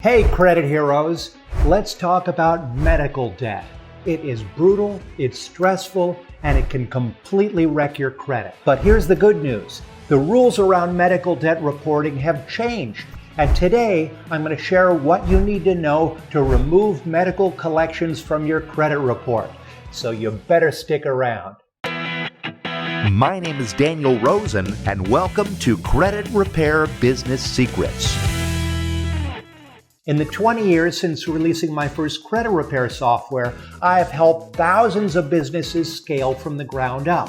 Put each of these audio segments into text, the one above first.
Hey credit heroes, let's talk about medical debt. It is brutal, it's stressful, and it can completely wreck your credit. But here's the good news. The rules around medical debt reporting have changed. And today, I'm going to share what you need to know to remove medical collections from your credit report. So you better stick around. My name is Daniel Rosen, and welcome to Credit Repair Business Secrets. In the 20 years since releasing my first credit repair software, I have helped thousands of businesses scale from the ground up.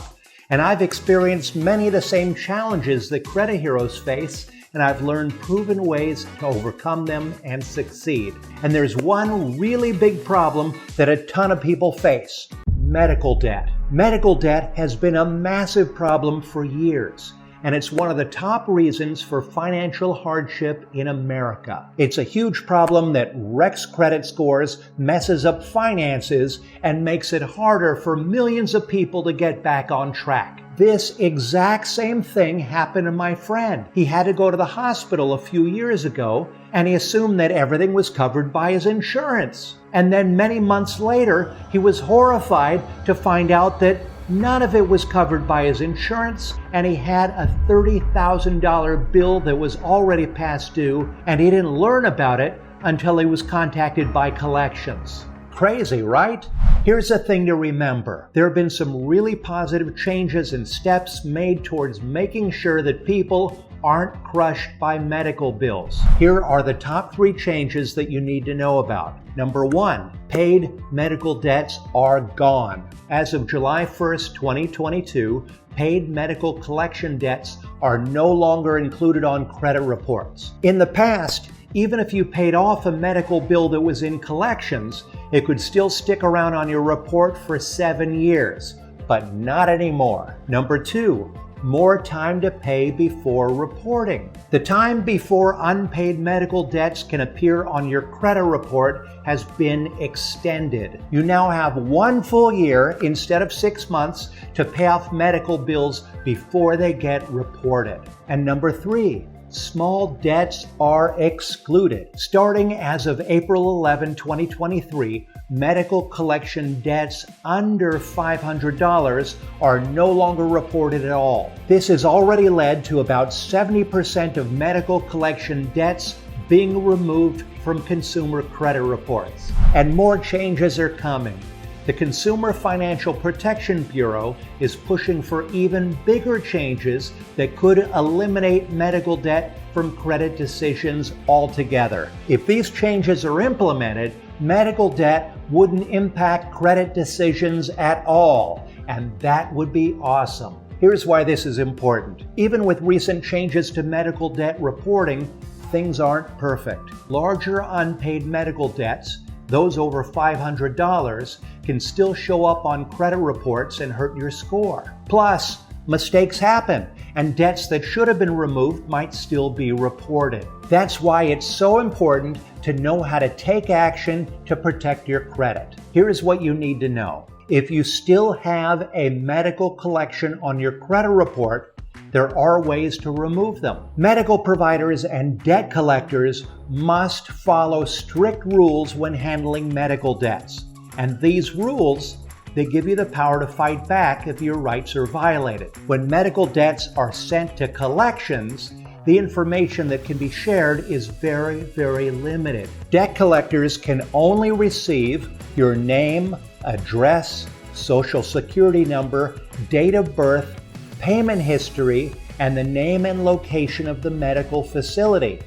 And I've experienced many of the same challenges that credit heroes face, and I've learned proven ways to overcome them and succeed. And there's one really big problem that a ton of people face: medical debt. Medical debt has been a massive problem for years, and it's one of the top reasons for financial hardship in America. It's a huge problem that wrecks credit scores, messes up finances, and makes it harder for millions of people to get back on track. This exact same thing happened to my friend. He had to go to the hospital a few years ago, and he assumed that everything was covered by his insurance. And then many months later, he was horrified to find out that none of it was covered by his insurance, and he had a $30,000 bill that was already past due, and he didn't learn about it until he was contacted by collections. Crazy, right? Here's the thing to remember. There have been some really positive changes and steps made towards making sure that people aren't crushed by medical bills. Here are the top 3 changes that you need to know about. Number 1, paid medical debts are gone. As of July 1st, 2022, paid medical collection debts are no longer included on credit reports. In the past, even if you paid off a medical bill that was in collections, it could still stick around on your report for 7 years, but not anymore. Number 2, more time to pay before reporting. The time before unpaid medical debts can appear on your credit report has been extended. You now have 1 full year instead of 6 months to pay off medical bills before they get reported. And number 3, small debts are excluded. Starting as of April 11, 2023, medical collection debts under $500 are no longer reported at all. This has already led to about 70% of medical collection debts being removed from consumer credit reports. And more changes are coming. The Consumer Financial Protection Bureau is pushing for even bigger changes that could eliminate medical debt from credit decisions altogether. If these changes are implemented, medical debt wouldn't impact credit decisions at all, and that would be awesome. Here's why this is important. Even with recent changes to medical debt reporting, things aren't perfect. Larger unpaid medical debts, those over $500, can still show up on credit reports and hurt your score. Plus, mistakes happen, and debts that should have been removed might still be reported. That's why it's so important to know how to take action to protect your credit. Here's what you need to know. If you still have a medical collection on your credit report, there are ways to remove them. Medical providers and debt collectors must follow strict rules when handling medical debts. And these rules, they give you the power to fight back if your rights are violated. When medical debts are sent to collections, the information that can be shared is very, very limited. Debt collectors can only receive your name, address, social security number, date of birth, payment history, and the name and location of the medical facility.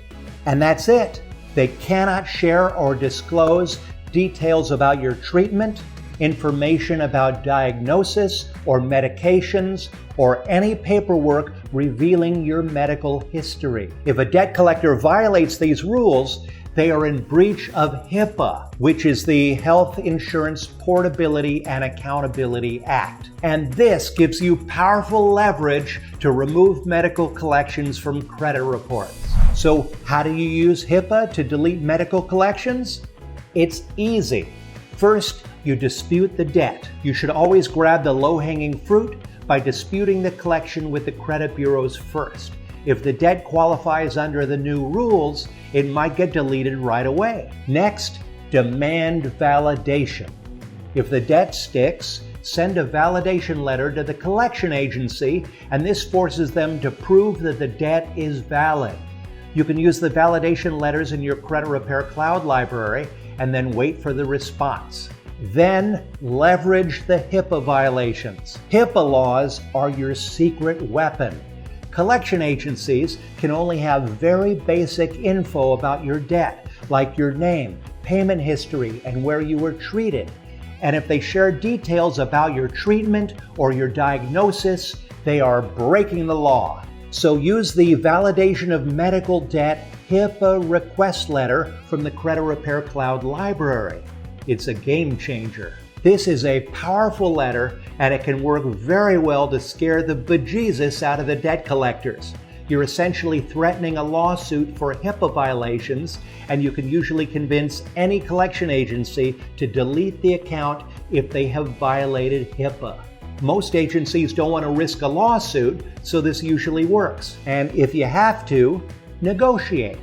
And that's it. They cannot share or disclose details about your treatment, information about diagnosis or medications, or any paperwork revealing your medical history. If a debt collector violates these rules, they are in breach of HIPAA, which is the Health Insurance Portability and Accountability Act. And this gives you powerful leverage to remove medical collections from credit reports. So how do you use HIPAA to delete medical collections? It's easy. First, you dispute the debt. You should always grab the low-hanging fruit by disputing the collection with the credit bureaus first. If the debt qualifies under the new rules, it might get deleted right away. Next, demand validation. If the debt sticks, send a validation letter to the collection agency, and this forces them to prove that the debt is valid. You can use the validation letters in your Credit Repair Cloud library and then wait for the response. Then leverage the HIPAA violations. HIPAA laws are your secret weapon. Collection agencies can only have very basic info about your debt, like your name, payment history, and where you were treated. And if they share details about your treatment or your diagnosis, they are breaking the law. So use the Validation of Medical Debt HIPAA request letter from the Credit Repair Cloud library. It's a game changer. This is a powerful letter, and it can work very well to scare the bejesus out of the debt collectors. You're essentially threatening a lawsuit for HIPAA violations, and you can usually convince any collection agency to delete the account if they have violated HIPAA. Most agencies don't want to risk a lawsuit, so this usually works. And if you have to, negotiate.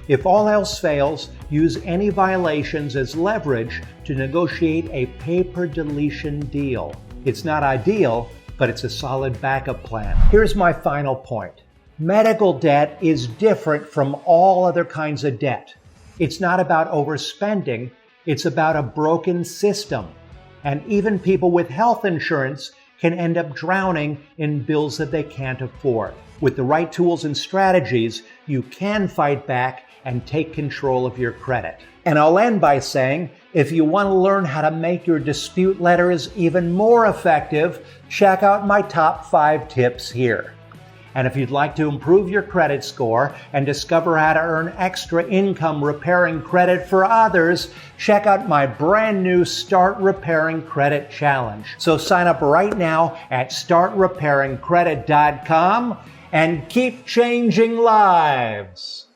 If all else fails, use any violations as leverage to negotiate a paper deletion deal. It's not ideal, but it's a solid backup plan. Here's my final point. Medical debt is different from all other kinds of debt. It's not about overspending, it's about a broken system. And even people with health insurance can end up drowning in bills that they can't afford. With the right tools and strategies, you can fight back and take control of your credit. And I'll end by saying, if you want to learn how to make your dispute letters even more effective, check out my top 5 tips here. And if you'd like to improve your credit score and discover how to earn extra income repairing credit for others, check out my brand new Start Repairing Credit Challenge. So sign up right now at startrepairingcredit.com and keep changing lives.